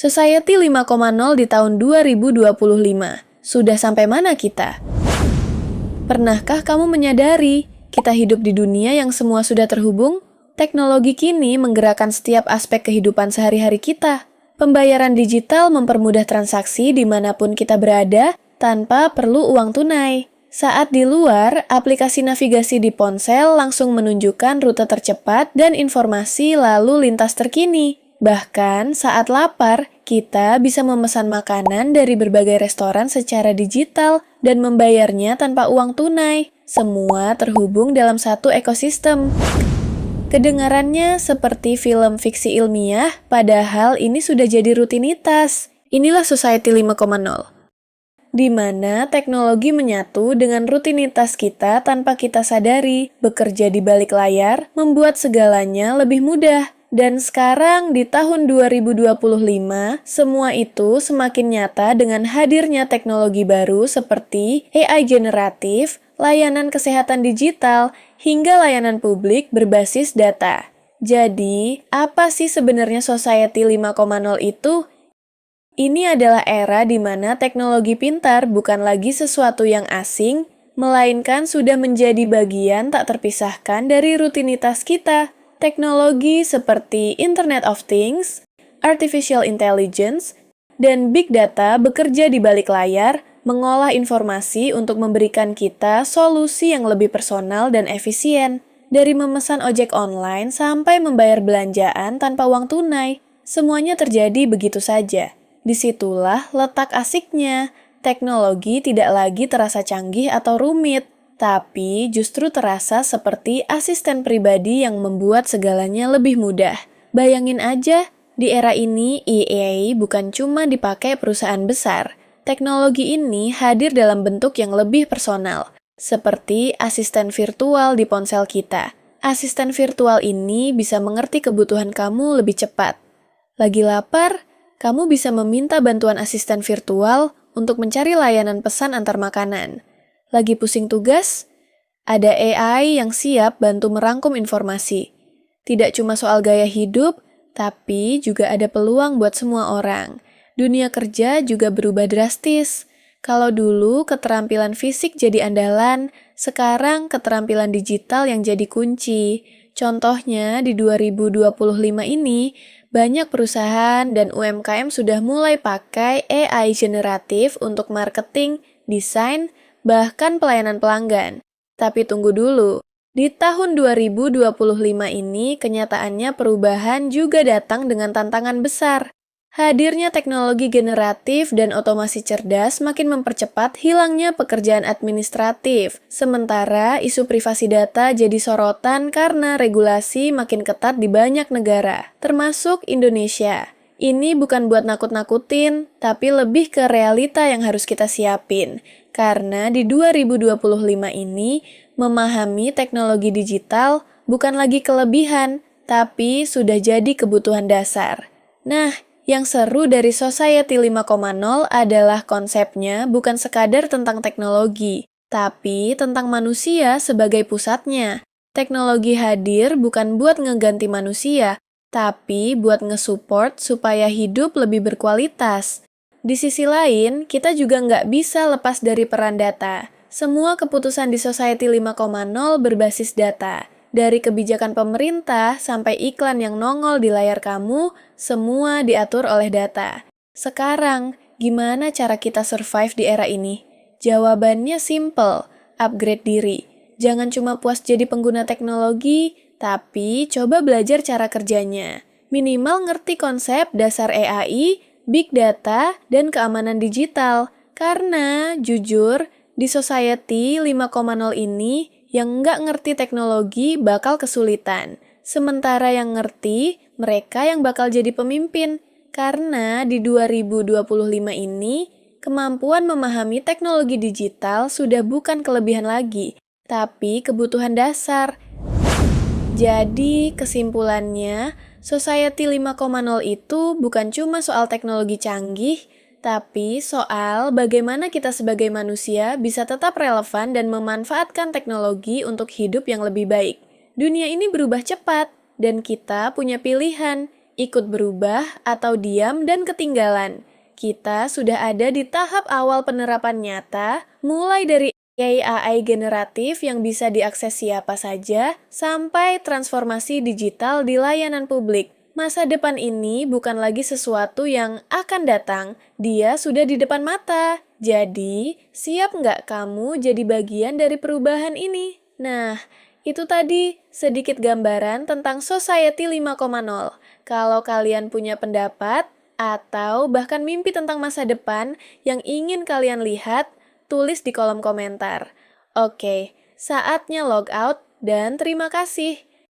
Society 5.0 di tahun 2025. Sudah sampai mana kita? Pernahkah kamu menyadari kita hidup di dunia yang semua sudah terhubung? Teknologi kini menggerakkan setiap aspek kehidupan sehari-hari kita. Pembayaran digital mempermudah transaksi dimanapun kita berada tanpa perlu uang tunai. Saat di luar, aplikasi navigasi di ponsel langsung menunjukkan rute tercepat dan informasi lalu lintas terkini. Bahkan saat lapar, kita bisa memesan makanan dari berbagai restoran secara digital dan membayarnya tanpa uang tunai. Semua terhubung dalam satu ekosistem. Kedengarannya seperti film fiksi ilmiah, padahal ini sudah jadi rutinitas. Inilah Society 5.0. Di mana teknologi menyatu dengan rutinitas kita tanpa kita sadari, bekerja di balik layar, membuat segalanya lebih mudah. Dan sekarang di tahun 2025, semua itu semakin nyata dengan hadirnya teknologi baru seperti AI generatif, layanan kesehatan digital, hingga layanan publik berbasis data. Jadi, apa sih sebenarnya Society 5.0 itu? Ini adalah era di mana teknologi pintar bukan lagi sesuatu yang asing, melainkan sudah menjadi bagian tak terpisahkan dari rutinitas kita. Teknologi seperti Internet of Things, Artificial Intelligence, dan Big Data bekerja di balik layar, mengolah informasi untuk memberikan kita solusi yang lebih personal dan efisien. Dari memesan ojek online sampai membayar belanjaan tanpa uang tunai, semuanya terjadi begitu saja. Disitulah letak asiknya. Teknologi tidak lagi terasa canggih atau rumit, tapi justru terasa seperti asisten pribadi yang membuat segalanya lebih mudah. Bayangin aja, di era ini AI bukan cuma dipakai perusahaan besar. Teknologi ini hadir dalam bentuk yang lebih personal, seperti asisten virtual di ponsel kita. Asisten virtual ini bisa mengerti kebutuhan kamu lebih cepat. Lagi lapar, kamu bisa meminta bantuan asisten virtual untuk mencari layanan pesan antar makanan. Lagi pusing tugas? Ada AI yang siap bantu merangkum informasi. Tidak cuma soal gaya hidup, tapi juga ada peluang buat semua orang. Dunia kerja juga berubah drastis. Kalau dulu keterampilan fisik jadi andalan, sekarang keterampilan digital yang jadi kunci. Contohnya di 2025 ini, banyak perusahaan dan UMKM sudah mulai pakai AI generatif untuk marketing, desain, bahkan pelayanan pelanggan. Tapi tunggu dulu, di tahun 2025 ini kenyataannya perubahan juga datang dengan tantangan besar. Hadirnya teknologi generatif dan otomasi cerdas makin mempercepat hilangnya pekerjaan administratif. Sementara isu privasi data jadi sorotan karena regulasi makin ketat di banyak negara, termasuk Indonesia. Ini bukan buat nakut-nakutin, tapi lebih ke realita yang harus kita siapin. Karena di 2025 ini, memahami teknologi digital bukan lagi kelebihan, tapi sudah jadi kebutuhan dasar. Nah, yang seru dari Society 5.0 adalah konsepnya bukan sekadar tentang teknologi, tapi tentang manusia sebagai pusatnya. Teknologi hadir bukan buat ngeganti manusia, tapi buat nge-support supaya hidup lebih berkualitas. Di sisi lain, kita juga nggak bisa lepas dari peran data. Semua keputusan di Society 5.0 berbasis data. Dari kebijakan pemerintah sampai iklan yang nongol di layar kamu, semua diatur oleh data. Sekarang, gimana cara kita survive di era ini? Jawabannya simple, upgrade diri. Jangan cuma puas jadi pengguna teknologi, tapi coba belajar cara kerjanya. Minimal ngerti konsep dasar AI, Big Data, dan keamanan digital. Karena, jujur, di Society 5.0 ini, yang nggak ngerti teknologi bakal kesulitan. Sementara yang ngerti, mereka yang bakal jadi pemimpin. Karena di 2025 ini, kemampuan memahami teknologi digital sudah bukan kelebihan lagi, tapi kebutuhan dasar. Jadi, kesimpulannya, Society 5.0 itu bukan cuma soal teknologi canggih, tapi soal bagaimana kita sebagai manusia bisa tetap relevan dan memanfaatkan teknologi untuk hidup yang lebih baik. Dunia ini berubah cepat, dan kita punya pilihan. ikut berubah atau diam dan ketinggalan. Kita sudah ada di tahap awal penerapan nyata, mulai dari AI generatif yang bisa diakses siapa saja, sampai transformasi digital di layanan publik. Masa depan ini bukan lagi sesuatu yang akan datang, dia sudah di depan mata. Jadi, siap nggak kamu jadi bagian dari perubahan ini? Nah, itu tadi sedikit gambaran tentang Society 5.0. Kalau kalian punya pendapat, atau bahkan mimpi tentang masa depan yang ingin kalian lihat, tulis di kolom komentar. Oke, saatnya log out dan terima kasih.